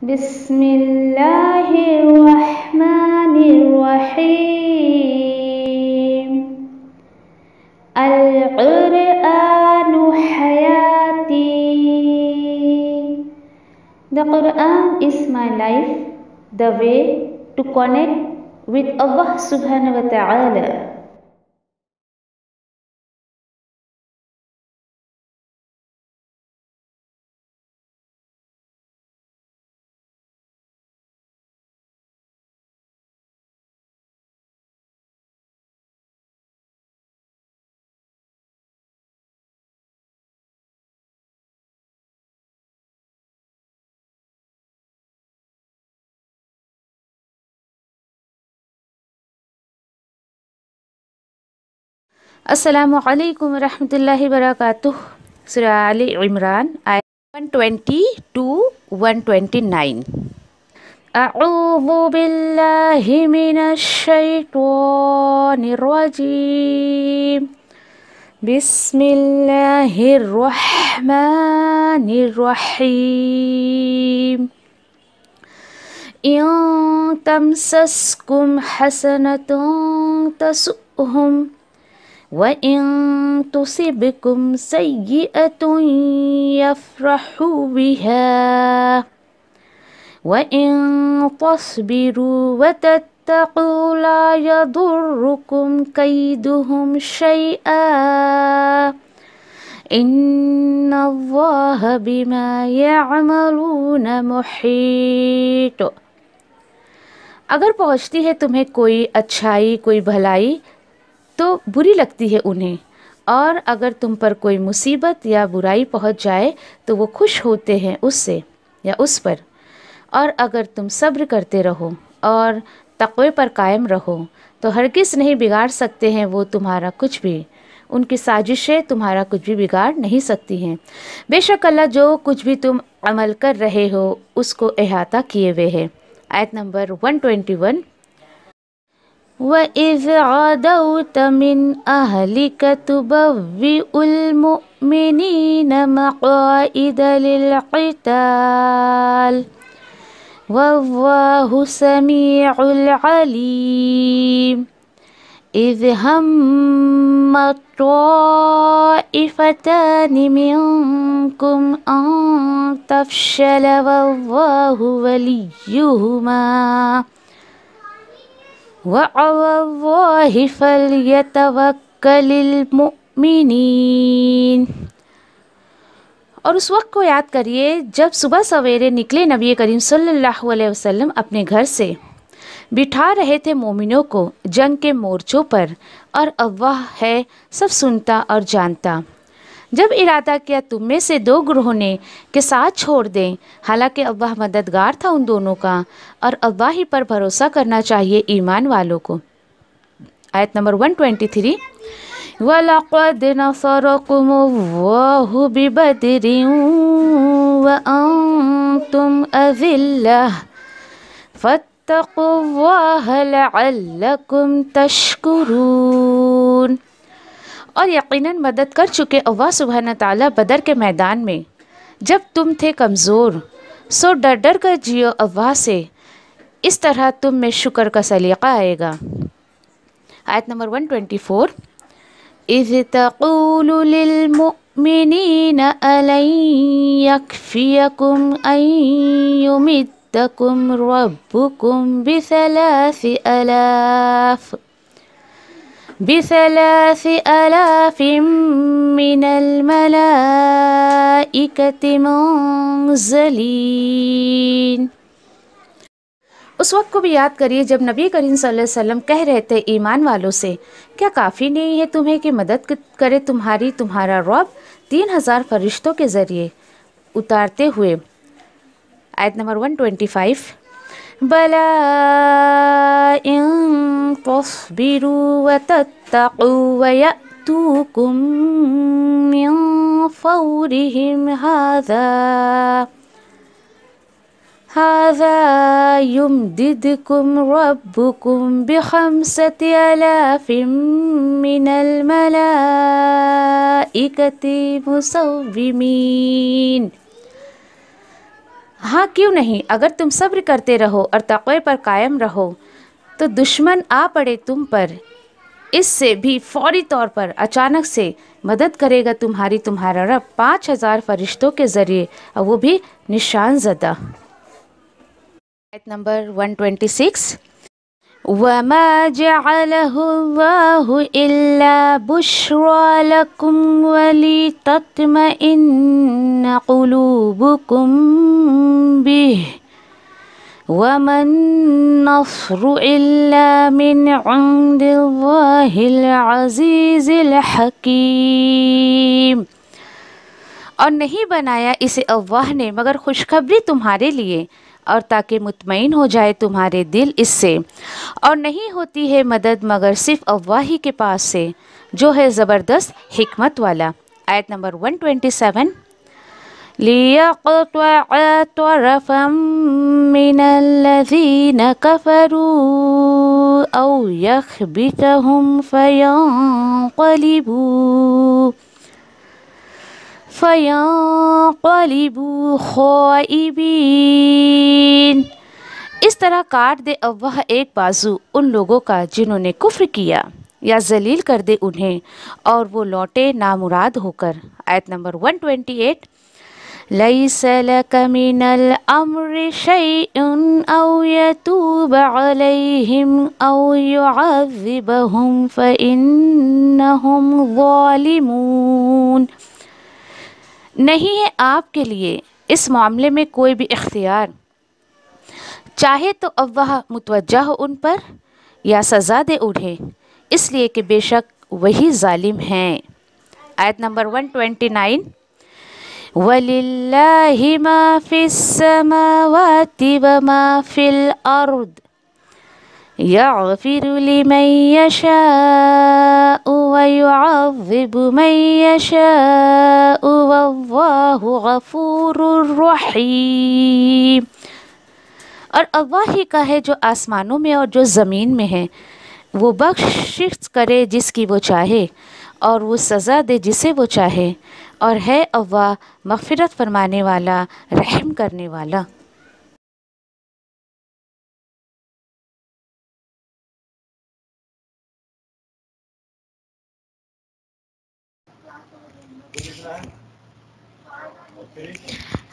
بسم اللہ الرحمن الرحیم القرآن حیاتی. The Quran is my life, the way to connect with Allah subhanahu wa ta'ala. السلام علیکم ورحمۃ اللہ وبرکاتہ. سورہ آل عمران آیت 120 to 129. اعوذ باللہ من الشیطان الرجیم. بسم اللہ الرحمن الرحیم. ان تمسسکم حسنۃ تسؤہم وَإِن تُصِبْكُمْ سَيِّئَةٌ يَفْرَحُوا بِهَا وَإِن تَصْبِرُوا وَتَتَّقُوا لَا يَضُرُّكُمْ كَيْدُهُمْ شَيْئًا إِنَّ اللَّهَ بِمَا يَعْمَلُونَ مُحِيطٌ. اگر پہنچتی ہے تمہیں کوئی اچھائی، کوئی بھلائی تو بری لگتی ہے انہیں، اور اگر تم پر کوئی مصیبت یا برائی پہنچ جائے تو وہ خوش ہوتے ہیں اس سے یا اس پر. اور اگر تم صبر کرتے رہو اور تقوی پر قائم رہو تو ہرگز نہیں بگاڑ سکتے ہیں وہ تمہارا کچھ بھی. ان کی سازشیں تمہارا کچھ بھی بگاڑ نہیں سکتی ہیں. بے شک اللہ جو کچھ بھی تم عمل کر رہے ہو اس کو احاطہ کیے ہوئے ہے. آیت نمبر 121. وَإِذْ غَدَوْتَ مِنْ أَهْلِكَ تُبَوِّئُ الْمُؤْمِنِينَ مَقَاعِدَ لِلْقِتَالِ وَاللَّهُ سَمِيعٌ عَلِيمٌ. إِذْ هَمَّت طَّائِفَتَانِ مِنْكُمْ أَنْ تَفْشَلَ وَاللَّهُ وَلِيُّهُمَا وَعَلَى اللَّهِ فَلْيَتَوَكَّلِ الْمُؤْمِنِينَ. اور اس وقت کو یاد کریے جب صبح سویرے نکلے نبی کریم صلی اللہ علیہ وسلم اپنے گھر سے، بٹھا رہے تھے مومنوں کو جنگ کے مورچوں پر، اور اللہ ہے سب سنتا اور جانتا. جب ارادہ کیا تم میں سے دو گروہوں نے کہ ساتھ چھوڑ دیں، حالانکہ اللہ مددگار تھا ان دونوں کا، اور اللہ ہی پر بھروسہ کرنا چاہیے ایمان والوں کو. آیت نمبر 123. وَلَقَدْ نَصَرَكُمُ اللَّهُ بِبَدْرٍ وَأَنْتُمْ أَذِلَّةٌ فَاتَّقُوا اللَّهَ لَعَلَّكُمْ تَشْكُرُونَ. اور یقیناً مدد کر چکے اللہ سبحانہ تعالیٰ بدر کے میدان میں جب تم تھے کمزور، سو ڈر ڈر کر جیو اللہ سے، اس طرح تم میں شکر کا سلیقہ آئے گا. آیت نمبر 124. اِذْ تَقُولُ لِلْمُؤْمِنِينَ أَلَنْ يَكْفِيَكُمْ أَنْ يُمِدَّكُمْ رَبُّكُمْ بِثَلَاثِ مِنَ الْمَلَائِكَةِ مُنْزَلِينَ. اس وقت کو بھی یاد کریے جب نبی کریم صلی اللہ علیہ وسلم کہہ رہے تھے ایمان والوں سے، کیا کافی نہیں ہے تمہیں کہ مدد کرے تمہارا رب 3000 فرشتوں کے ذریعے اتارتے ہوئے. آیت نمبر 125. بَلَىٰ إِن تَصْبِرُوا وَتَتَّقُوا وَيَأْتُوكُم مِّن فَوْرِهِمْ هَٰذَا يُمْدِدْكُمْ رَبُّكُمْ ب5,000 مِّنَ الْمَلَائِكَةِ مُسَوِّمِينَ. ہاں کیوں نہیں، اگر تم صبر کرتے رہو اور تقوی پر قائم رہو تو دشمن آ پڑے تم پر، اس سے بھی فوری طور پر اچانک سے مدد کرے گا تمہارا رب 5000 فرشتوں کے ذریعے، اور وہ بھی نشان زدہ۔ آیت نمبر 126، وَمَا جَعَلَهُ اللَّهُ إِلَّا بُشْرَىٰ لَكُمْ وَلِتَطْمَئِنَّ قُلُوبُكُمْ بِهِ وَمَا النَّصْرُ إِلَّا مِنْ عِندِ اللَّهِ الْعَزِيزِ الْحَكِيمِ۔ اور نہیں بنایا اسے اللہ نے مگر خوشخبری تمہارے لیے، اور تاکہ مطمئن ہو جائے تمہارے دل اس سے، اور نہیں ہوتی ہے مدد مگر صرف اللہ ہی کے پاس سے جو ہے زبردست حکمت والا۔ آیت نمبر 127، لِيَقْطَعَ طَرَفًا مِّنَ الَّذِينَ كَفَرُوا أَوْ يَخْبِتَهُمْ فَيَنقَلِبُوا خَائِبِينَ۔ اس طرح کاٹ دے اللہ ایک بازو ان لوگوں کا جنہوں نے کفر کیا، یا ذلیل کر دے انہیں اور وہ لوٹے نامراد ہو کر۔ آیت نمبر 128، لَيْسَ لَكَ مِنَ الْأَمْرِ شَيْءٌ أَوْ يَتُوبَ عَلَيْهِمْ أَوْ يُعَذِّبَهُمْ فَإِنَّهُمْ ظَالِمُونَ۔ نہیں ہے آپ کے لیے اس معاملے میں کوئی بھی اختیار، چاہے تو اللہ متوجہ ہو ان پر یا سزا دے انہیں، اس لیے کہ بے شک وہی ظالم ہیں۔ آیت نمبر 129، وَلِلَّهِ مَا فِي السَّمَاوَاتِ وَمَا فِي الْأَرْضِ يَغْفِرُ لِمَن يَشَاءُ وَيُعَذِّبُ مَن يَشَاءُ وَاللَّهُ غَفُورٌ رَحِيمٌ۔ اور اللہ ہی کا ہے جو آسمانوں میں اور جو زمین میں ہے، وہ بخشش کرے جس کی وہ چاہے اور وہ سزا دے جسے وہ چاہے، اور ہے اللہ مغفرت فرمانے والا، رحم کرنے والا۔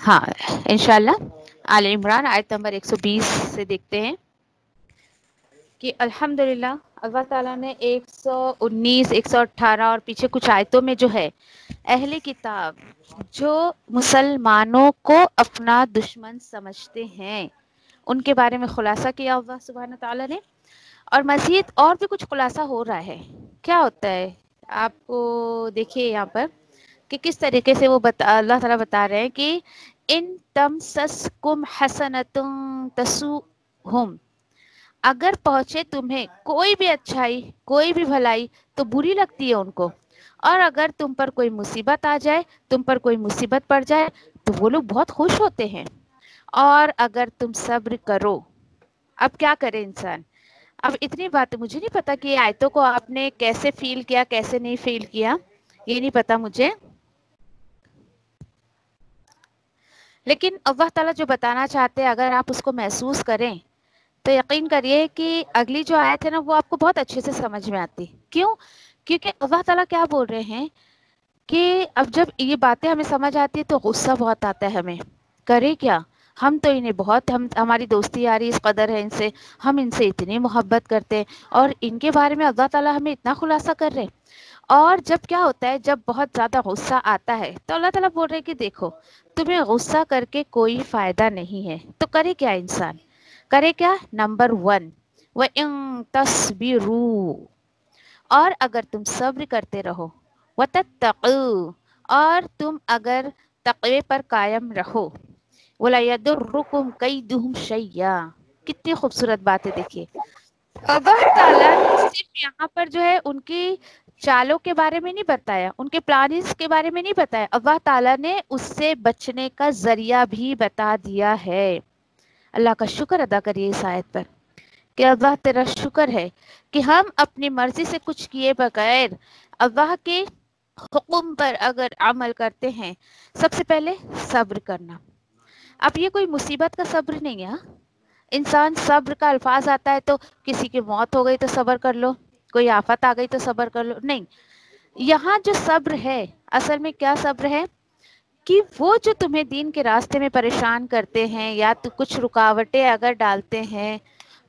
ہاں انشاءاللہ آل عمران آیت نمبر 120 سے دیکھتے ہیں کہ الحمدللہ اللہ تعالیٰ نے 119 118 اور پیچھے کچھ آیتوں میں جو ہے اہل کتاب جو مسلمانوں کو اپنا دشمن سمجھتے ہیں ان کے بارے میں خلاصہ کیا اللہ سبحانہ تعالیٰ نے، اور مزید اور بھی کچھ خلاصہ ہو رہا ہے۔ کیا ہوتا ہے آپ کو دیکھیے یہاں پر کہ کس طریقے سے وہ اللہ تعالیٰ بتا رہے ہیں کہ ان تمسسکم حسنۃ تسؤہم، اگر پہنچے تمہیں کوئی بھی اچھائی کوئی بھی بھلائی تو بری لگتی ہے ان کو، اور اگر تم پر کوئی مصیبت آ جائے، تم پر کوئی مصیبت پڑ جائے تو وہ لوگ بہت خوش ہوتے ہیں، اور اگر تم صبر کرو۔ اب کیا کرے انسان؟ اب اتنی باتیں مجھے نہیں پتا کہ آیتوں کو آپ نے کیسے فیل کیا کیسے نہیں فیل کیا، یہ نہیں پتا مجھے، لیکن اللہ تعالیٰ جو بتانا چاہتے ہیں اگر آپ اس کو محسوس کریں تو یقین کریے کہ اگلی جو آیت ہے نا وہ آپ کو بہت اچھے سے سمجھ میں آتی۔ کیوں؟ کیونکہ اللہ تعالیٰ کیا بول رہے ہیں کہ اب جب یہ باتیں ہمیں سمجھ آتی ہے تو غصہ بہت آتا ہے ہمیں، کرے کیا؟ ہم تو انہیں بہت ہماری دوستی یاری اس قدر ہے ان سے، ہم ان سے اتنی محبت کرتے ہیں، اور ان کے بارے میں اللہ تعالیٰ ہمیں اتنا خلاصہ کر رہے ہیں۔ اور جب کیا ہوتا ہے، جب بہت زیادہ غصہ آتا ہے تو اللہ تعالیٰ بول رہے ہیں کہ دیکھو تمہیں غصہ کر کے کوئی فائدہ نہیں ہے، تو کرے کیا انسان؟ کرے کیا؟ نمبر 1، وَإِن تَصْبِرُوا، اور اگر تم صبر کرتے رہو، وَتَتَّقُوا، اور تم اگر تقوی پر قائم رہو، وَلَا يَضُرُّكُمْ كَيْدُهُمْ شَيْئًا۔ کتنی خوبصورت بات ہے، دیکھیے اللہ تعالیٰ نے صرف یہاں پر جو ہے ان کی چالوں کے بارے میں نہیں بتایا، ان کے پلانز کے بارے میں نہیں بتایا، اللہ تعالیٰ نے اس سے بچنے کا ذریعہ بھی بتا دیا ہے۔ اللہ کا شکر ادا کریے اس آیت پر کہ اللہ تیرا شکر ہے کہ ہم اپنی مرضی سے کچھ کیے بغیر اللہ کے حکم پر اگر عمل کرتے ہیں، سب سے پہلے صبر کرنا، اب یہ کوئی مصیبت کا صبر نہیں ہے. انسان صبر کا الفاظ آتا ہے تو کسی کی موت ہو گئی تو صبر کر لو, کوئی آفت آ گئی تو صبر کر لو, نہیں. یہاں جو صبر ہے اصل میں کیا صبر ہے کہ وہ جو تمہیں دین کے راستے میں پریشان کرتے ہیں یا تو کچھ رکاوٹیں اگر ڈالتے ہیں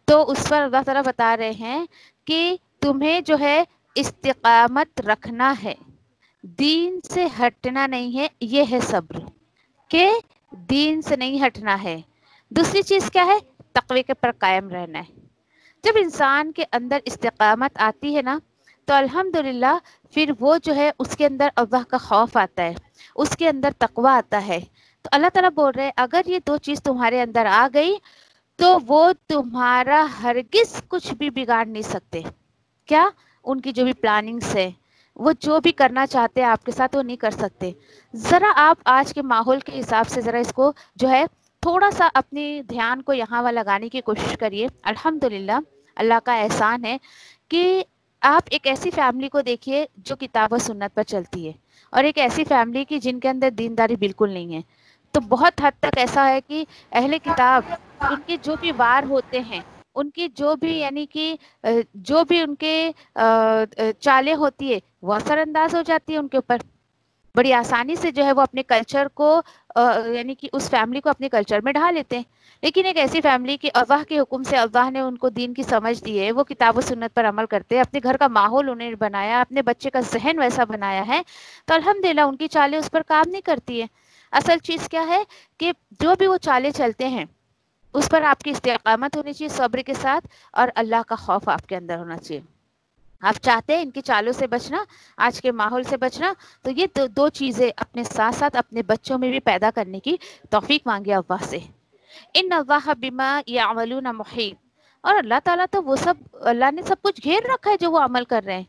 تو اس پر اللہ تعالیٰ بتا رہے ہیں کہ تمہیں جو ہے استقامت رکھنا ہے, دین سے ہٹنا نہیں ہے, یہ ہے صبر کہ دین سے نہیں ہٹنا ہے. دوسری چیز کیا ہے؟ تقوی کے پر قائم رہنا ہے. جب انسان کے اندر استقامت آتی ہے نا تو الحمدللہ پھر وہ جو ہے اس کے اندر اللہ کا خوف آتا ہے, اس کے اندر تقوی آتا ہے. تو اللہ تعالیٰ بول رہے ہیں اگر یہ دو چیز تمہارے اندر آ گئی تو وہ تمہارا ہرگز کچھ بھی بگاڑ نہیں سکتے. کیا؟ ان کی جو بھی پلاننگز ہے, وہ جو بھی کرنا چاہتے ہیں آپ کے ساتھ وہ نہیں کر سکتے. ذرا آپ آج کے ماحول کے حساب سے ذرا اس کو جو ہے تھوڑا سا اپنی دھیان کو یہاں وہاں لگانے کی کوشش کریے. الحمدللہ اللہ کا احسان ہے کہ آپ ایک ایسی فیملی کو دیکھیے جو کتاب و سنت پر چلتی ہے اور ایک ایسی فیملی کی جن کے اندر دینداری بالکل نہیں ہے. تو بہت حد تک ایسا ہے کہ اہل کتاب ان کے جو بھی وار ہوتے ہیں, ان کی جو بھی یعنی کہ جو بھی ان کے چالیں ہوتی ہے وہ اثر انداز ہو جاتی ہے ان کے اوپر. بڑی آسانی سے جو ہے وہ اپنے کلچر کو یعنی کہ اس فیملی کو اپنے کلچر میں ڈھا لیتے ہیں. لیکن ایک ایسی فیملی کی اللہ کے حکم سے اللہ نے ان کو دین کی سمجھ دی ہے, وہ کتاب و سنت پر عمل کرتے ہیں, اپنے گھر کا ماحول انہیں بنایا, اپنے بچے کا ذہن ویسا بنایا ہے, تو الحمدللہ ان کی چالیں اس پر کام نہیں کرتی ہے. اصل چیز کیا ہے کہ جو بھی وہ چالیں چلتے ہیں اس پر آپ کی استقامت ہونی چاہیے صبر کے ساتھ, اور اللہ کا خوف آپ کے اندر ہونا چاہیے. آپ چاہتے ہیں ان کی چالوں سے بچنا, آج کے ماحول سے بچنا, تو یہ دو چیزیں اپنے ساتھ ساتھ اپنے بچوں میں بھی پیدا کرنے کی توفیق مانگے اللہ سے. ان اللہ بما یعملون محیط, اور اللہ تعالیٰ تو وہ سب, اللہ نے سب کچھ گھیر رکھا ہے جو وہ عمل کر رہے ہیں.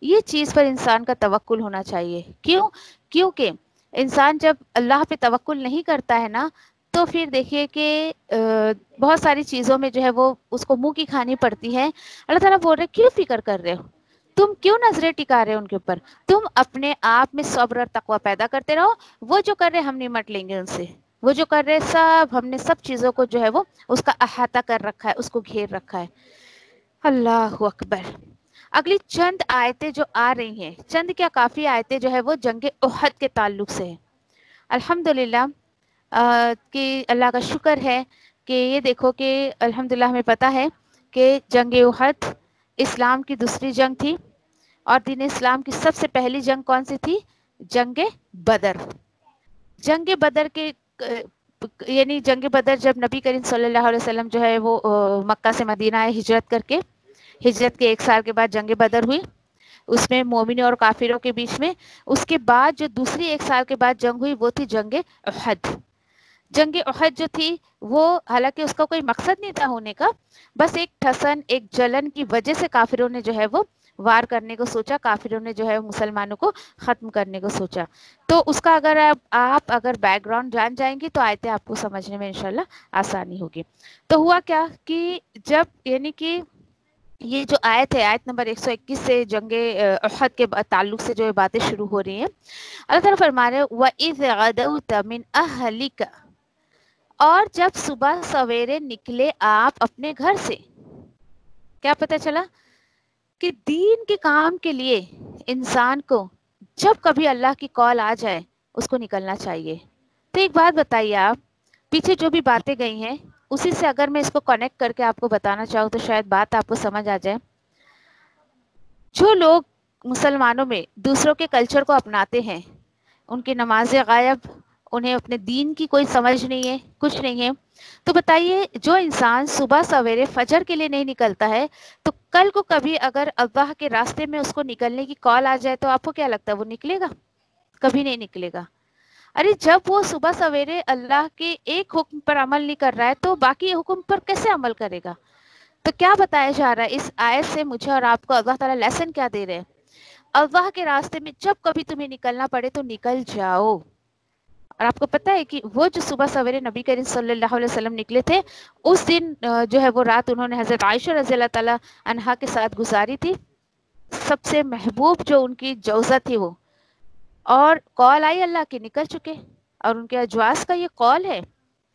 یہ چیز پر انسان کا توکل ہونا چاہیے. کیوں؟ کیونکہ انسان جب اللہ پہ توکل نہیں کرتا ہے نا تو پھر دیکھیے کہ بہت ساری چیزوں میں جو ہے وہ اس کو منہ کی کھانی پڑتی ہے. اللہ تعالیٰ بول رہے کیوں فکر کر رہے ہو, تم کیوں نظریں ٹکا رہے ہو ان کے اوپر, تم اپنے آپ میں صبر اور تقوی پیدا کرتے رہو. وہ جو کر رہے ہم نمٹ لیں گے ان سے, وہ جو کر رہے سب ہم نے سب چیزوں کو جو ہے وہ اس کا احاطہ کر رکھا ہے, اس کو گھیر رکھا ہے. اللہ اکبر. اگلی چند آیتیں جو آ رہی ہیں, چند کیا کافی آیتیں جو ہے وہ جنگ احد کے تعلق سے ہیں. الحمدللہ کہ اللہ کا شکر ہے کہ یہ دیکھو کہ الحمدللہ ہمیں پتہ ہے کہ جنگ احد اسلام کی دوسری جنگ تھی, اور دین اسلام کی سب سے پہلی جنگ کون سی تھی؟ جنگ بدر. جنگ بدر کے یعنی جنگ بدر جب نبی کریم صلی اللہ علیہ وسلم جو ہے وہ مکہ سے مدینہ آئے ہجرت کر کے, ہجرت کے 1 سال کے بعد جنگ بدر ہوئی, اس میں مومنوں اور کافروں کے بیچ میں. اس کے بعد جو دوسری 1 سال کے بعد جنگ ہوئی وہ تھی جنگ احد. جنگ احد جو تھی وہ حالانکہ اس کا کوئی مقصد نہیں تھا ہونے کا, بس ایک ٹھسن, ایک جلن کی وجہ سے کافروں نے جو ہے وہ وار کرنے کو سوچا, کافروں نے جو ہے مسلمانوں کو ختم کرنے کو سوچا. تو اس کا اگر آپ اگر بیک گراؤنڈ جان جائیں گی تو آیتیں آپ کو سمجھنے میں انشاءاللہ آسانی ہوگی. تو ہوا کیا کہ جب یعنی کہ یہ جو آیت ہے, آیت نمبر 121 سے جنگ احد کے تعلق سے جو یہ باتیں شروع ہو رہی ہیں. اللہ تعالیٰ فرما رہے وَإِذْ غَدَوْتَ مِنْ أَهْلِكَ, اور جب صبح سویرے نکلے آپ اپنے گھر سے. کیا پتہ چلا کہ دین کے کام کے لیے انسان کو جب کبھی اللہ کی کال آ جائے اس کو نکلنا چاہیے. تو ایک بات بتائیے, آپ پیچھے جو بھی باتیں گئی ہیں اسی سے اگر میں اس کو کنیکٹ کر کے آپ کو بتانا چاہوں تو شاید بات آپ کو سمجھ آ جائے. جو لوگ مسلمانوں میں دوسروں کے کلچر کو اپناتے ہیں, ان کی نمازیں غائب, انہیں اپنے دین کی کوئی سمجھ نہیں ہے, کچھ نہیں ہے, تو بتائیے جو انسان صبح سویرے فجر کے لیے نہیں نکلتا ہے تو کل کو کبھی اگر اللہ کے راستے میں اس کو نکلنے کی کال آ جائے تو آپ کو کیا لگتا ہے وہ نکلے گا؟ کبھی نہیں نکلے گا. ارے جب وہ صبح سویرے اللہ کے ایک حکم پر عمل نہیں کر رہا ہے تو باقی حکم پر کیسے عمل کرے گا؟ تو کیا بتایا جا رہا ہے اس آیت سے مجھے اور آپ کو؟ اللہ تعالیٰ لیسن کیا دے رہے ہیں؟ اللہ کے راستے میں جب کبھی تمہیں نکلنا پڑے تو نکل جاؤ. اور آپ کو پتہ ہے کہ وہ جو صبح سویرے نبی کریم صلی اللہ علیہ وسلم نکلے تھے, اس دن جو ہے وہ رات انہوں نے حضرت عائشہ رضی اللہ تعالیٰ عنہا کے ساتھ گزاری تھی. سب سے محبوب جو ان کی جوزہ تھی وہ, اور کال آئی اللہ کی, نکل چکے. اور ان کے اجواز کا یہ قول ہے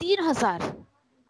3000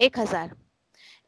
1000।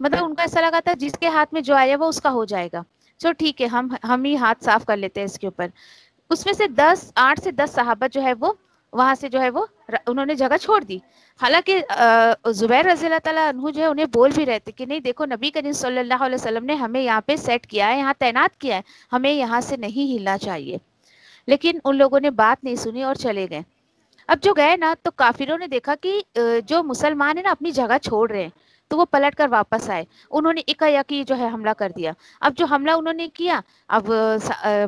مطلب ان کو ایسا لگا تھا جس کے ہاتھ میں جو آیا وہ اس کا ہو جائے گا، چلو ٹھیک ہے ہم ہی ہاتھ صاف کر لیتے ہیں اس کے اوپر. اس میں سے 8 سے 10 صحابہ جو ہے وہ وہاں سے جو ہے وہ انہوں نے جگہ چھوڑ دی. حالانکہ زبیر رضی اللہ تعالیٰ عنہ جو ہے انہیں بول بھی رہے تھے کہ نہیں دیکھو نبی کریم صلی اللہ علیہ وسلم نے ہمیں یہاں پہ سیٹ کیا ہے، یہاں تعینات کیا ہے، ہمیں یہاں سے نہیں ہلنا چاہیے. لیکن ان لوگوں نے بات نہیں سنی اور چلے گئے. اب جو گئے نا تو کافروں نے دیکھا کہ جو مسلمان ہیں نا اپنی جگہ چھوڑ رہے ہیں، تو وہ پلٹ کر واپس آئے. انہوں نے یکی جو ہے حملہ کر دیا. اب جو حملہ انہوں نے کیا، اب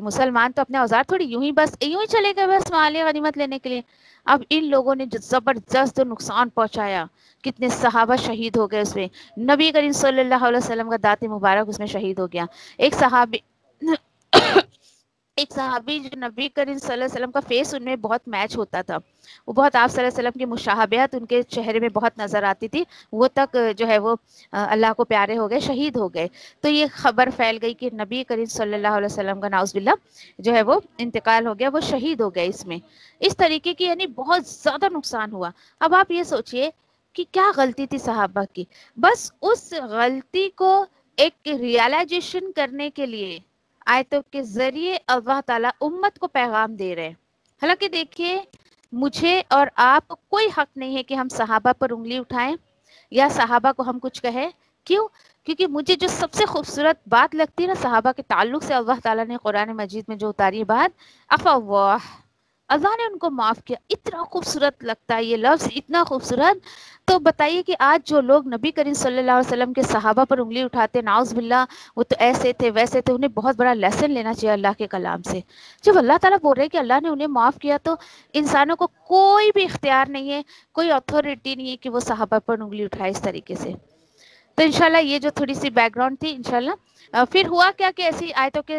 مسلمان تو اپنے اوزار تھوڑی یوں ہی چلے گئے بس مال غنیمت لینے کے لیے. اب ان لوگوں نے جو زبردست نقصان پہنچایا، کتنے صحابہ شہید ہو گئے اس میں. نبی کریم صلی اللہ علیہ وسلم کا دانت مبارک اس میں شہید ہو گیا. ایک صحابی ایک صحابی جو نبی کریم صلی اللہ علیہ وسلم کا فیس ان میں بہت میچ ہوتا تھا، وہ بہت آپ صلی اللہ علیہ وسلم کی مشابہت ان کے چہرے میں بہت نظر آتی تھی، وہ تک جو ہے وہ اللہ کو پیارے ہو گئے، شہید ہو گئے. تو یہ خبر پھیل گئی کہ نبی کریم صلی اللہ علیہ وسلم کا نعوذ باللہ جو ہے وہ انتقال ہو گیا، وہ شہید ہو گئے. اس میں اس طریقے کی یعنی بہت زیادہ نقصان ہوا. اب آپ یہ سوچئے کہ کیا غلطی تھی صحابہ کی. بس اس غلطی کو ایک ریالائزیشن کرنے کے لیے آیتوں کے ذریعے اللہ تعالیٰ امت کو پیغام دے رہے ہیں. حالانکہ دیکھیے مجھے اور آپ کو کوئی حق نہیں ہے کہ ہم صحابہ پر انگلی اٹھائیں یا صحابہ کو ہم کچھ کہیں. کیوں؟ کیونکہ مجھے جو سب سے خوبصورت بات لگتی ہے نا صحابہ کے تعلق سے، اللہ تعالیٰ نے قرآن مجید میں جو اتاری بات، عفا اللہ، اللہ نے ان کو معاف کیا. اتنا خوبصورت لگتا ہے یہ لفظ، اتنا خوبصورت. تو بتائیے کہ آج جو لوگ نبی کریم صلی اللہ علیہ وسلم کے صحابہ پر انگلی اٹھاتے، نعوذ باللہ وہ تو ایسے تھے ویسے تھے، انہیں بہت بڑا لیسن لینا چاہیے اللہ کے کلام سے. جب اللہ تعالیٰ بول رہے ہیں کہ اللہ نے انہیں معاف کیا، تو انسانوں کو کوئی بھی اختیار نہیں ہے، کوئی اتھارٹی نہیں ہے کہ وہ صحابہ پر انگلی اٹھائے اس طریقے سے. تو انشاءاللہ یہ جو تھوڑی سی بیک گراؤنڈ تھی انشاءاللہ. پھر ہوا کیا کہ ایسی آیتوں کے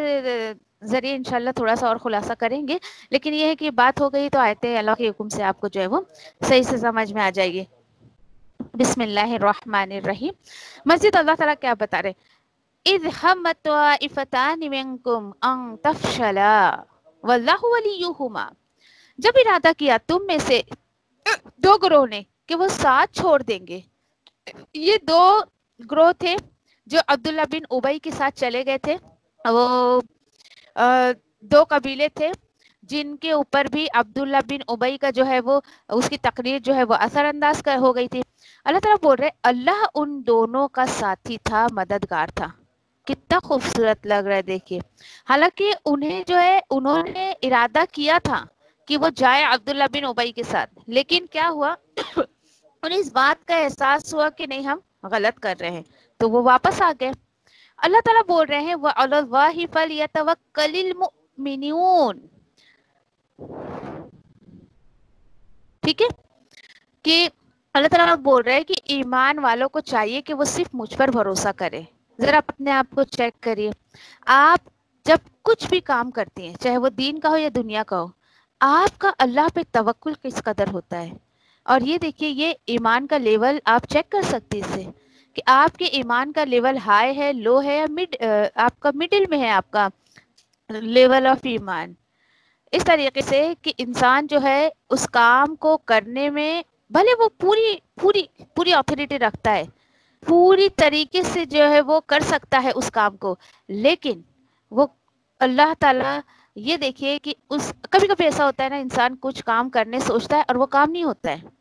ذریعے انشاءاللہ تھوڑا سا اور خلاصہ کریں گے. لیکن یہ ہے کہ بات ہو گئی تو آیتیں اللہ کے حکم سے آپ کو جو ہے وہ صحیح سے سمجھ میں آ جائے گی. بسم اللہ الرحمن الرحیم. مزید اللہ تعالیٰ کیا بتا رہے؟ اذ ہمت طائفتان منکم ان تفشلا واللہ ولیہما. جب ارادہ کیا تم میں سے دو گروہ نے کہ وہ ساتھ چھوڑ دیں گے. یہ دو گروہ تھے جو عبداللہ بن ابی کے ساتھ چلے گئے تھے. وہ دو قبیلے تھے جن کے اوپر بھی عبداللہ بن ابی کا جو ہے وہ اس کی تقریر جو ہے وہ اثر انداز ہو گئی تھی. اللہ تعالیٰ بول رہے اللہ ان دونوں کا ساتھی تھا، مددگار تھا. کتنا خوبصورت لگ رہا ہے دیکھیے. حالانکہ انہیں جو ہے انہوں نے ارادہ کیا تھا کہ وہ جائے عبداللہ بن ابی کے ساتھ، لیکن کیا ہوا انہیں اس بات کا احساس ہوا کہ نہیں ہم غلط کر رہے ہیں، تو وہ واپس آ گئے. اللہ تعالیٰ بول رہے ہیں وَعَلَى اللَّهِ فَلْيَتَوَكَّلِ الْمُؤْمِنُونَ. ٹھیک ہے کہ اللہ تعالیٰ بول رہے ہیں کہ ایمان والوں کو چاہیے کہ وہ صرف مجھ پر بھروسہ کرے. ذرا اپنے آپ کو چیک کریے. آپ جب کچھ بھی کام کرتے ہیں چاہے وہ دین کا ہو یا دنیا کا ہو، آپ کا اللہ پہ توکل کس قدر ہوتا ہے. اور یہ دیکھیے یہ ایمان کا لیول آپ چیک کر سکتے اس سے کہ آپ کے ایمان کا لیول ہائی ہے، لو ہے، یا آپ کا مڈل میں ہے آپ کا لیول آف ایمان. اس طریقے سے کہ انسان جو ہے اس کام کو کرنے میں بھلے وہ پوری پوری پوری اتھارٹی رکھتا ہے، پوری طریقے سے جو ہے وہ کر سکتا ہے اس کام کو، لیکن وہ اللہ تعالیٰ یہ دیکھیے کہ کبھی کبھی ایسا ہوتا ہے نا انسان کچھ کام کرنے سوچتا ہے اور وہ کام نہیں ہوتا ہے.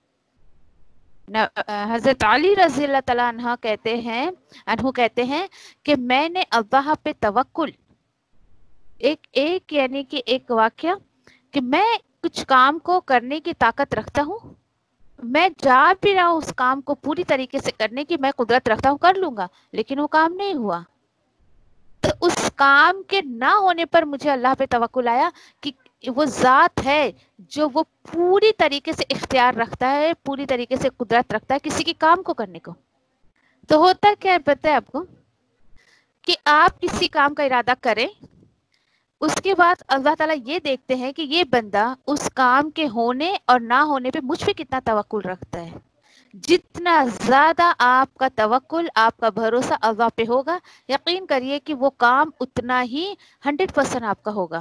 حضرت علی رضی اللہ تعالیٰ عنہ کہتے ہیں کہ میں نے اللہ پہ توکل، ایک یعنی کہ ایک واقعہ کہ میں کچھ کام کو کرنے کی طاقت رکھتا ہوں، میں جا بھی رہا ہوں اس کام کو پوری طریقے سے کرنے کی میں قدرت رکھتا ہوں، کر لوں گا، لیکن وہ کام نہیں ہوا. تو اس کام کے نہ ہونے پر مجھے اللہ پہ توکل آیا کہ وہ ذات ہے جو وہ پوری طریقے سے اختیار رکھتا ہے، پوری طریقے سے قدرت رکھتا ہے کسی کے کام کو کرنے کو. تو ہوتا کیا ہے پتہ ہے آپ کو کہ آپ کسی کام کا ارادہ کریں، اس کے بعد اللہ تعالیٰ یہ دیکھتے ہیں کہ یہ بندہ اس کام کے ہونے اور نہ ہونے پہ مجھ پہ کتنا توکل رکھتا ہے. جتنا زیادہ آپ کا توکل، آپ کا بھروسہ اللہ پہ ہوگا، یقین کریے کہ وہ کام اتنا ہی 100% آپ کا ہوگا.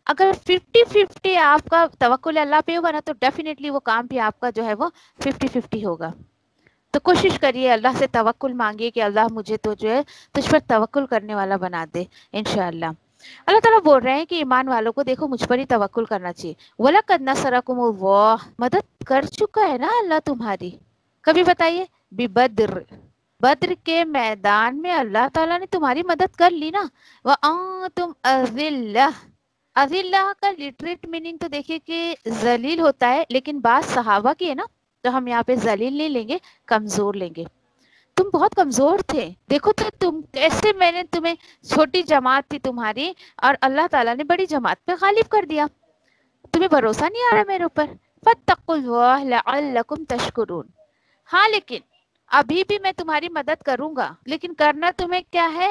اگر 50-50 آپ کا توکل اللہ پہ ہوگا نا تو ڈیفینیٹلی وہ کام بھی آپ کا جو ہے وہ 50-50 ہوگا. تو کوشش کریے، اللہ سے توکل مانگیے کہ اللہ مجھے تو جو ہے تجھ پر توکل کرنے والا بنا دے انشاءاللہ۔ اللہ تعالیٰ بول رہے ہیں کہ ایمان والوں کو دیکھو مجھ پر ہی توکل کرنا چاہیے۔ وَلَقَدْ نَصَرَكُمُ اللَّهُ، مدد کر چکا ہے نا اللہ تمہاری، کبھی بتائیے، بِبَدْرٍ، بدر کے میدان میں اللہ تعالیٰ نے تمہاری مدد کر لی نا۔ وَأَنْتُمْ أَذِلَّةٌ، اذلہ کا لٹریٹ میننگ تو دیکھیے کہ ذلیل ہوتا ہے، لیکن بات صحابہ کی ہے نا، تو ہم یہاں پہ ذلیل نہیں لیں گے، کمزور لیں گے۔ تم بہت کمزور تھے، دیکھو تو تم کیسے، میں نے تمہیں، چھوٹی جماعت تھی تمہاری اور اللہ تعالیٰ نے بڑی جماعت پہ غالب کر دیا، تمہیں بھروسہ نہیں آ رہا میرے اوپر۔ فَاتَّقُوا اللَّهَ لَعَلَّكُمْ تَشْكُرُونَ، ہاں لیکن ابھی بھی میں تمہاری مدد کروں گا، لیکن کرنا تمہیں کیا ہے؟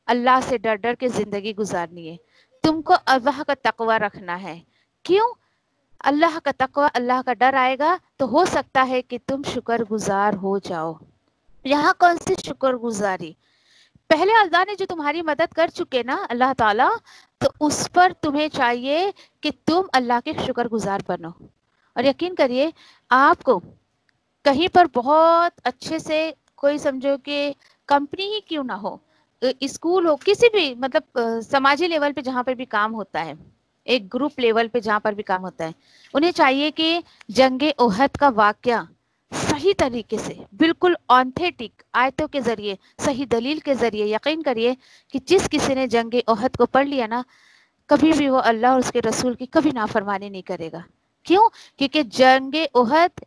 اللہ سے ڈر ڈر کے زندگی گزارنی ہے، تم کو اللہ کا تقوی رکھنا ہے۔ کیوں؟ اللہ کا تقوی، اللہ کا ڈر آئے گا تو ہو سکتا ہے کہ تم شکر گزار ہو جاؤ۔ یہاں کون سی شکر گزاری؟ پہلے اللہ نے جو تمہاری مدد کر چکے نا اللہ تعالیٰ، تو اس پر تمہیں چاہیے کہ تم اللہ کے شکر گزار بنو۔ اور یقین کریے، آپ کو کہیں پر بہت اچھے سے، کوئی سمجھو کہ کمپنی ہی کیوں نہ ہو، اسکول ہو، کسی بھی مطلب سماجی لیول پہ جہاں پہ بھی کام ہوتا ہے، ایک گروپ لیول پہ جہاں پر بھی کام ہوتا ہے، انہیں چاہیے کہ جنگ احد کا واقعہ صحیح طریقے سے، بالکل آتھینٹک آیتوں کے ذریعے، صحیح دلیل کے ذریعے، یقین کریے کہ جس کسی نے جنگ احد کو پڑھ لیا نا، کبھی بھی وہ اللہ اور اس کے رسول کی کبھی نافرمانی نہیں کرے گا۔ کیوں؟ کیونکہ جنگ احد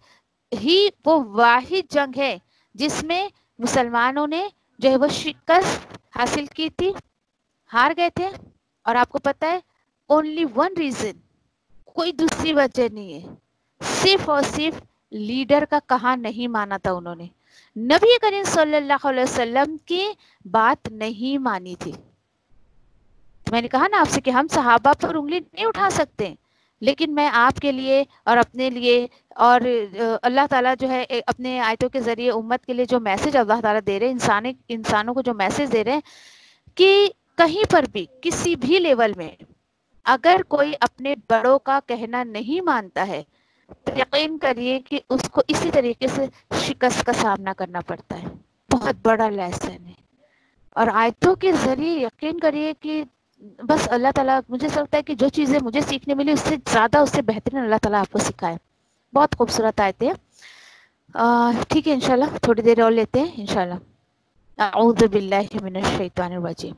ہی وہ واحد جنگ ہے جس میں مسلمانوں نے جو ہے وہ شکست حاصل کی تھی، ہار گئے تھے، اور آپ کو پتہ ہے اونلی ون ریزن، کوئی دوسری وجہ نہیں ہے، صرف اور صرف لیڈر کا کہا نہیں مانا تھا انہوں نے، نبی کریم صلی اللہ علیہ وسلم کی بات نہیں مانی تھی۔ میں نے کہا نا آپ سے کہ ہم صحابہ پر انگلی نہیں اٹھا سکتے، لیکن میں آپ کے لیے اور اپنے لیے اور اللہ تعالیٰ جو ہے اپنے آیتوں کے ذریعے امت کے لیے جو میسج اللہ تعالیٰ دے رہے ہیں، انسانوں کو جو میسج دے رہے ہیں کہ کہیں پر بھی کسی بھی لیول میں اگر کوئی اپنے بڑوں کا کہنا نہیں مانتا ہے تو یقین کریے کہ اس کو اسی طریقے سے شکست کا سامنا کرنا پڑتا ہے۔ بہت بڑا لیسن ہے، اور آیتوں کے ذریعے یقین کریے کہ بس اللہ تعالیٰ، مجھے لگتا ہے کہ جو چیزیں مجھے سیکھنے ملی اس سے زیادہ، اس سے بہترین اللہ تعالیٰ آپ کو سکھائے۔ بہت خوبصورت آیتیں ہیں۔ ٹھیک ہے، انشاءاللہ تھوڑی دیر اور لیتے ہیں انشاءاللہ۔ اعوذ باللہ من الشیطان الرجیم۔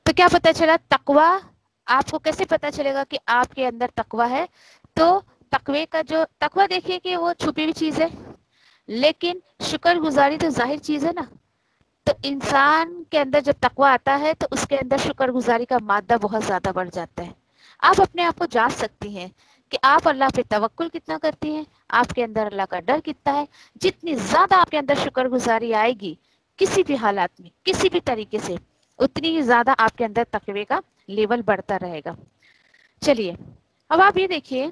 تو کیا پتہ چلا تقوی؟ آپ کو کیسے پتہ چلے گا کہ آپ کے اندر تقوی ہے؟ تو تقوی کا جو تقوی دیکھیے کہ وہ چھپی ہوئی چیز ہے، لیکن شکر گزاری تو ظاہر چیز ہے نا۔ تو انسان کے اندر جب تقوی آتا ہے تو اس کے اندر شکر گزاری کا مادہ بہت زیادہ بڑھ جاتا ہے۔ آپ اپنے آپ کو جانچ سکتی ہیں کہ آپ اللہ پہ توکل کتنا کرتی ہیں، آپ کے اندر اللہ کا ڈر کتنا ہے۔ جتنی زیادہ آپ کے اندر شکر گزاری آئے گی کسی بھی حالات میں، کسی بھی طریقے سے، اتنی ہی زیادہ آپ کے اندر تقوی کا لیول بڑھتا رہے گا۔ چلیے اب آپ یہ دیکھیے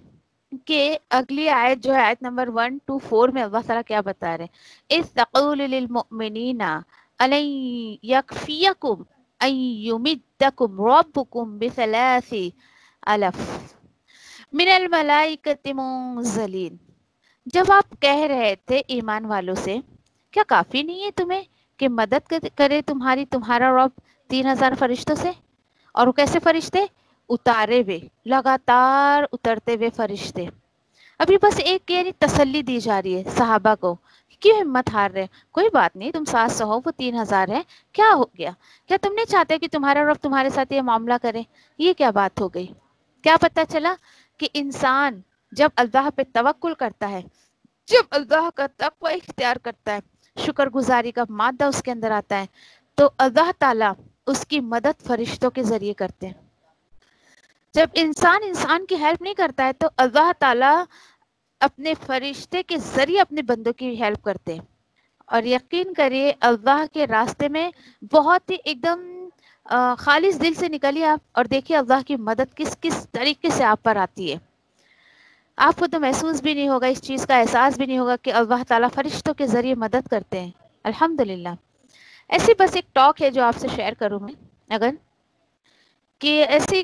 کہ اگلی آیت جو ہے آیت نمبر 124 میں اللہ تعالیٰ کیا بتا رہے ہیں؟ اِذْ تَقُولُ لِلْمُؤْمِنِينَ أَلَنْ يَكْفِيَكُمْ أَنْ يُمِدَّكُمْ رَبُّكُمْ بِثَلَاثِ آلَافٍ مِنَ الْمَلَائِكَةِ مُنزَلِينَ۔ جب آپ کہہ رہے تھے ایمان والوں سے، کیا کافی نہیں ہے تمہیں کہ مدد کرے تمہارا رب 3000 فرشتوں سے؟ اور وہ کیسے فرشتے؟ اتارے ہوئے، لگاتار اترتے ہوئے فرشتے۔ ابھی بس ایک یعنی تسلی دی جا رہی ہے صحابہ کو، کیوں ہمت ہار رہے؟ کوئی بات نہیں، تم 700 ہو، وہ 3000 ہے، کیا ہو گیا؟ کیا تم نہیں چاہتے کہ تمہارا رب تمہارے ساتھ یہ معاملہ کرے؟ یہ کیا بات ہو گئی؟ کیا پتہ چلا کہ انسان جب اللہ پہ توکل کرتا ہے، جب اللہ کا تقوی اختیار کرتا ہے، شکر گزاری کا مادہ اس کے اندر آتا ہے، تو اللہ تعالیٰ اس کی مدد فرشتوں کے ذریعے کرتے ہیں۔ جب انسان کی ہیلپ نہیں کرتا ہے تو اللہ تعالیٰ اپنے فرشتے کے ذریعے اپنے بندوں کی ہیلپ کرتے ہیں۔ اور یقین کریے اللہ کے راستے میں بہت ہی ایک دم خالص دل سے نکلیے آپ، اور دیکھیے اللہ کی مدد کس کس طریقے سے آپ پر آتی ہے۔ آپ کو تو محسوس بھی نہیں ہوگا، اس چیز کا احساس بھی نہیں ہوگا کہ اللہ تعالیٰ فرشتوں کے ذریعے مدد کرتے ہیں۔ الحمدللہ۔ ایسی بس ایک ٹاک ہے جو آپ سے شیئر کروں میں، اگر کہ ایسی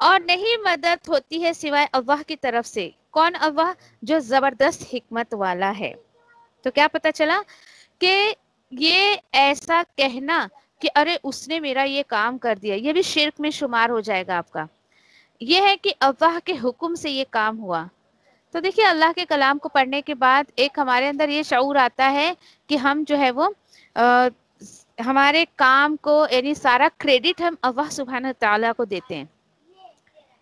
اور نہیں مدد ہوتی ہے سوائے اللہ کی طرف سے. کون اللہ؟ جو زبردست حکمت والا ہے. تو کیا پتا چلا کہ یہ ایسا کہنا کہ ارے اس نے میرا یہ کام کر دیا، یہ بھی شرک میں شمار ہو جائے گا آپ کا. یہ ہے کہ اللہ کے حکم سے یہ کام ہوا. تو دیکھیے اللہ کے کلام کو پڑھنے کے بعد ایک ہمارے اندر یہ شعور آتا ہے کہ ہم جو ہے وہ ہمارے کام کو یعنی سارا کریڈٹ ہم اللہ سبحانہ تعالیٰ کو دیتے ہیں.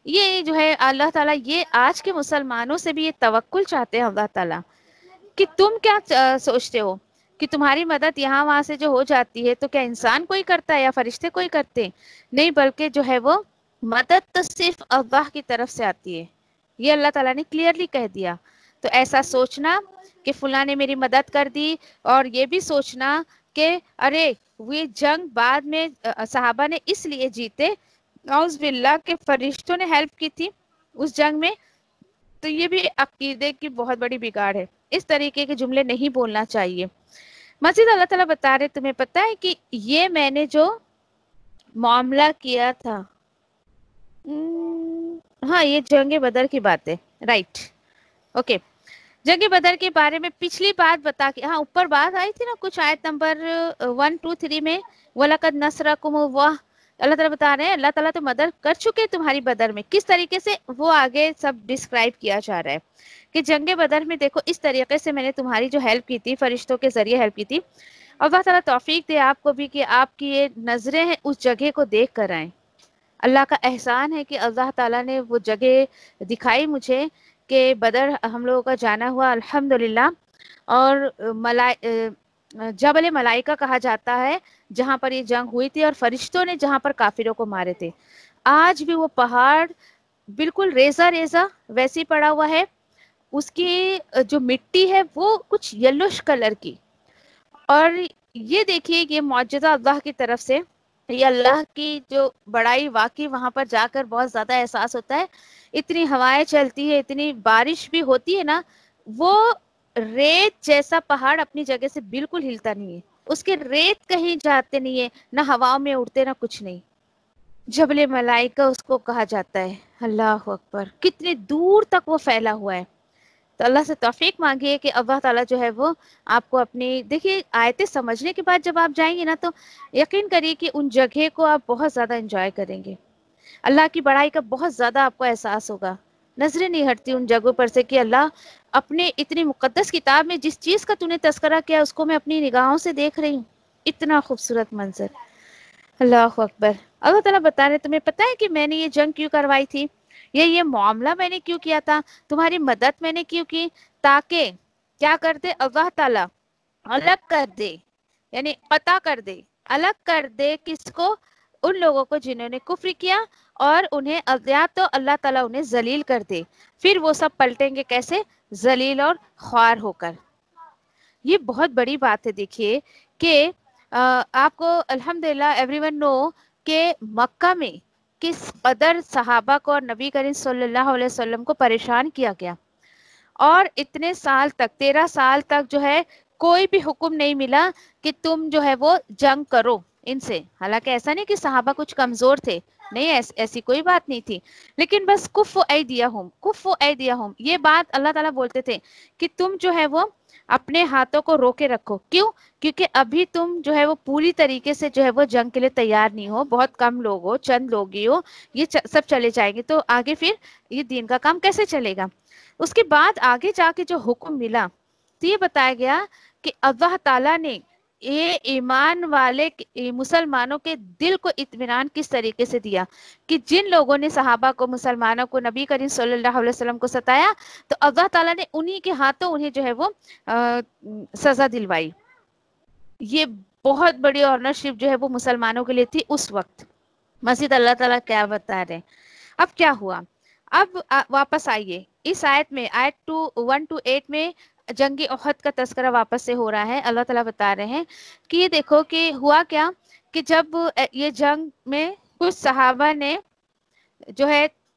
یہ جو ہے اللہ تعالیٰ یہ آج کے مسلمانوں سے بھی یہ توکل چاہتے ہیں اللہ تعالیٰ کہ تم کیا سوچتے ہو کہ تمہاری مدد یہاں وہاں سے جو ہو جاتی ہے تو کیا انسان کوئی کرتا ہے یا فرشتے کوئی کرتے ہیں؟ نہیں، بلکہ جو ہے وہ مدد تو صرف اللہ کی طرف سے آتی ہے. یہ اللہ تعالیٰ نے کلیئرلی کہہ دیا. تو ایسا سوچنا کہ فلاں نے میری مدد کر دی، اور یہ بھی سوچنا کہ ارے وہ جنگ بعد میں صحابہ نے اس لیے جیتے اعوذ باللہ کے فرشتوں نے ہیلپ کی تھی اس جنگ میں، تو یہ بھی عقیدے کی بہت بڑی بگاڑ ہے. اس طریقے کے جملے نہیں بولنا چاہیے. مزید اللہ تعالیٰ بتا رہے تمہیں پتہ ہے کہ یہ میں نے جو معاملہ کیا تھا، ہاں یہ جنگ بدر کی بات ہے، رائٹ، اوکے. جنگ بدر کے بارے میں پچھلی بات بتا کے، ہاں اوپر بات آئی تھی نا کچھ آیت نمبر 123 میں، وَلَقَدْ نَصْرَكُمُ اللَّهُ. اللہ تعالیٰ بتا رہے ہیں اللہ تعالیٰ تو مدد کر چکے تمہاری بدر میں. کس طریقے سے وہ آگے سب ڈسکرائب کیا جا رہا ہے کہ جنگ بدر میں دیکھو اس طریقے سے میں نے تمہاری جو ہیلپ کی تھی، فرشتوں کے ذریعے ہیلپ کی تھی. اللہ تعالیٰ توفیق دے آپ کو بھی کہ آپ کی یہ نظریں ہیں اس جگہ کو دیکھ کر آئیں. اللہ کا احسان ہے کہ اللہ تعالیٰ نے وہ جگہ دکھائی مجھے کہ بدر ہم لوگوں کا جانا ہوا الحمدللہ. اور جبل ملائکہ کہا جاتا ہے جہاں پر یہ جنگ ہوئی تھی، اور فرشتوں نے جہاں پر کافروں کو مارے تھے. آج بھی وہ پہاڑ بالکل ریزہ ریزہ ویسی پڑا ہوا ہے. اس کی جو مٹی ہے وہ کچھ یلوش کلر کی. اور یہ دیکھیے یہ معجزہ اللہ کی طرف سے، یہ اللہ کی جو بڑائی واقعی وہاں پر جا کر بہت زیادہ احساس ہوتا ہے. اتنی ہوائیں چلتی ہے، اتنی بارش بھی ہوتی ہے نا، وہ ریت جیسا پہاڑ اپنی جگہ سے بالکل ہلتا نہیں ہے. اس کے ریت کہیں جاتے نہیں ہے، نہ ہواؤں میں اڑتے نہ کچھ نہیں. جبل ملائکہ اس کو کہا جاتا ہے. اللہ اکبر، کتنی دور تک وہ پھیلا ہوا ہے. تو اللہ سے توفیق مانگیے کہ اللہ تعالیٰ جو ہے وہ آپ کو اپنی دیکھیے آیتیں سمجھنے کے بعد جب آپ جائیں گے نا تو یقین کریے کہ ان جگہ کو آپ بہت زیادہ انجوائے کریں گے. اللہ کی بڑائی کا بہت زیادہ آپ کو احساس ہوگا. نظریں نہیں ہٹتی ان جگہوں پر سے کہ اللہ اپنے اتنی مقدس کتاب میں جس چیز کا تو نے تذکرہ کیا اس کو میں اپنی نگاہوں سے دیکھ رہی ہوں. اتنا خوبصورت منظر. اللہ اکبر. اللہ تعالیٰ بتا رہے تمہیں پتہ ہے کہ میں نے یہ جنگ کیوں کروائی تھی، یہ معاملہ میں نے کیوں کیا تھا، تمہاری مدد میں نے کیوں کی، تاکہ کیا کر دے اللہ تعالیٰ، الگ کر دے، یعنی قطع کر دے، الگ کر دے کس کو، ان لوگوں کو جنہوں نے کفر کیا، اور انہیں یا تو اللہ تعالیٰ انہیں ذلیل کر دے. پھر وہ سب پلٹیں گے کیسے؟ ذلیل اور خوار ہو کر. یہ بہت بڑی بات ہے. دیکھیے کہ آپ کو الحمدللہ ایوری ون نو کہ مکہ میں کس قدر صحابہ کو اور نبی کریم صلی اللہ علیہ وسلم کو پریشان کیا گیا، اور اتنے سال تک 13 سال تک جو ہے کوئی بھی حکم نہیں ملا کہ تم جو ہے وہ جنگ کرو ان سے. حالانکہ ایسا نہیں کہ صحابہ کچھ کمزور تھے، نہیں، ایسی کوئی بات نہیں تھی، لیکن بس کفوا ایدیہم، یہ بات اللہ تعالیٰ بولتے تھے کہ تم جو ہے وہ اپنے ہاتھوں کو روکے رکھو. کیوں؟ کیونکہ ابھی تم جو ہے وہ پوری طریقے سے جو ہے وہ جنگ کے لیے تیار نہیں ہو. بہت کم لوگ ہو، چند لوگ ہی ہو، یہ سب چلے جائیں گے تو آگے پھر یہ دین کا کام کیسے چلے گا. اس کے بعد آگے جا کے جو حکم ملا تو یہ بتایا گیا کہ اللہ تعالیٰ نے یہ ایمان والے مسلمانوں کے دل کو اطمینان کس طریقے سے دیا کہ جن لوگوں نے صحابہ کو، مسلمانوں کو، نبی کریم صلی اللہ علیہ وسلم کو ستایا تو اللہ تعالیٰ نے انہی کے ہاتھوں انہیں جو ہے وہ سزا دلوائی. یہ بہت بڑی آنرشپ جو ہے وہ مسلمانوں کے لیے تھی اس وقت. مزید اللہ تعالیٰ کیا بتا رہے ہیں. اب کیا ہوا، اب واپس آئیے اس آیت میں، آیت 1-8 میں جنگ احد کا تذکرہ واپس سے ہو رہا ہے. اللہ تعالیٰ بتا رہے ہیں کہ یہ دیکھو کہ ہوا کیا کہ جب یہ جنگ میں کچھ صحابہ نے جو ہے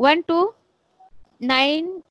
1 to 9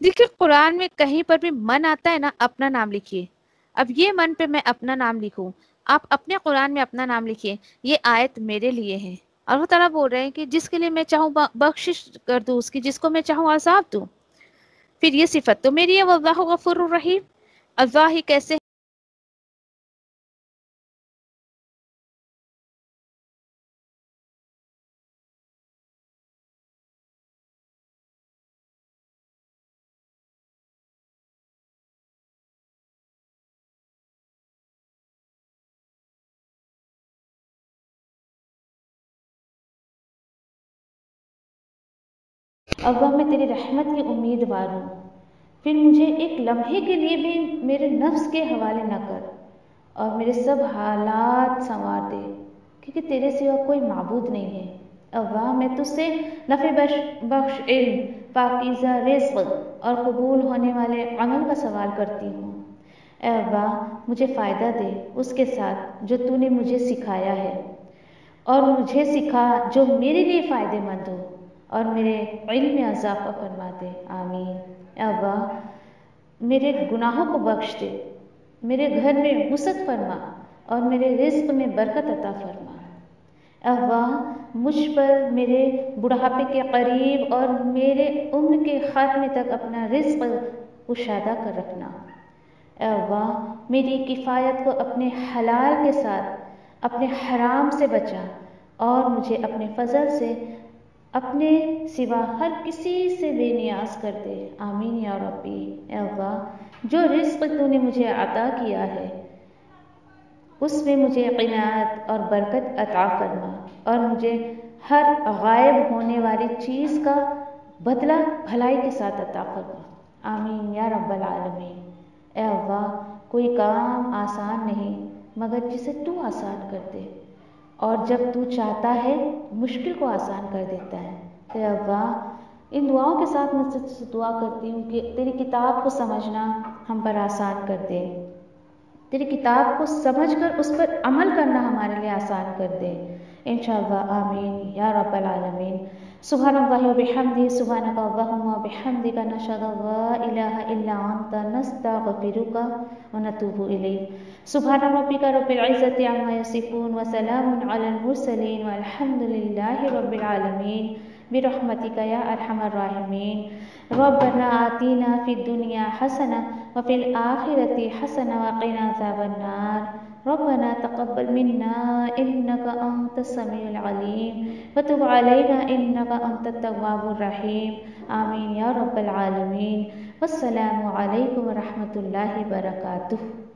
دیکھیے قرآن میں کہیں پر بھی من آتا ہے نا اپنا نام لکھیے. اب یہ من پہ میں اپنا نام لکھوں، آپ اپنے قرآن میں اپنا نام لکھیے. یہ آیت میرے لیے ہے. اللہ تعالیٰ بول رہے ہیں کہ جس کے لیے میں چاہوں بخشش کر دوں اس کی، جس کو میں چاہوں عذاب دوں. پھر یہ صفت تو میری ہے، واللہ غفور الرحیم. اللہ ہی کیسے اللہ میں تیری رحمت کی امیدوار ہوں. پھر مجھے ایک لمحے کے لیے بھی میرے نفس کے حوالے نہ کر اور میرے سب حالات سنوار دے، کیونکہ تیرے سوا کوئی معبود نہیں ہے. اللہ میں تجھ سے نفع بخش علم، پاکیزہ رزق اور قبول ہونے والے عمل کا سوال کرتی ہوں. اے اللہ مجھے فائدہ دے اس کے ساتھ جو تو نے مجھے سکھایا ہے، اور مجھے سکھا جو میرے لیے فائدہ مند ہو، اور میرے علم میں اضافہ فرما دے. آمین. اے اللہ میرے گناہوں کو بخش دے، میرے گھر میں وسعت فرما اور میرے رزق میں برکت عطا فرما. اے اللہ مجھ پر میرے بڑھاپے کے قریب اور میرے عمر کے خاتمے تک اپنا رزق کشادہ کر رکھنا. اے اللہ میری کفایت کو اپنے حلال کے ساتھ اپنے حرام سے بچا، اور مجھے اپنے فضل سے اپنے سوا ہر کسی سے بے نیاز کر دے. آمین یا ربی. اے اللہ جو رزق تو نے مجھے عطا کیا ہے اس میں مجھے قناعت اور برکت عطا فرما، اور مجھے ہر غائب ہونے والی چیز کا بدلہ بھلائی کے ساتھ عطا فرما. آمین یا رب العالمین. اے اللہ کوئی کام آسان نہیں مگر جسے تو آسان کر دے، اور جب تو چاہتا ہے مشکل کو آسان کر دیتا ہے. اے اللہ ان دعاؤں کے ساتھ میں تجھ سے دعا کرتی ہوں کہ تیری کتاب کو سمجھنا ہم پر آسان کر دے، تیری کتاب کو سمجھ کر اس پر عمل کرنا ہمارے لیے آسان کر دے انشاءاللہ. آمین یا رب العالمین. سبحان اللہ و بحمدہ، سبحانک اللہم و بحمدک، نشہد ان لا الہ الا انت، نستغفرک و نتوب الیک. سبحان ربک رب العزت عما یصفون وسلام علی المرسلین والحمد للہ رب العالمین. برحمتک یا ارحم الراحمین. ربنا آتینا فی الدنیا حسنہ وفی الآخرۃ حسنہ وقنا عذاب النار. ربنا تقبل منا انک انت السمیع العلیم وتب علینا انک انت التواب الرحیم. آمین یا رب العالمین. والسلام علیکم ورحمۃ اللہ وبرکاتہ.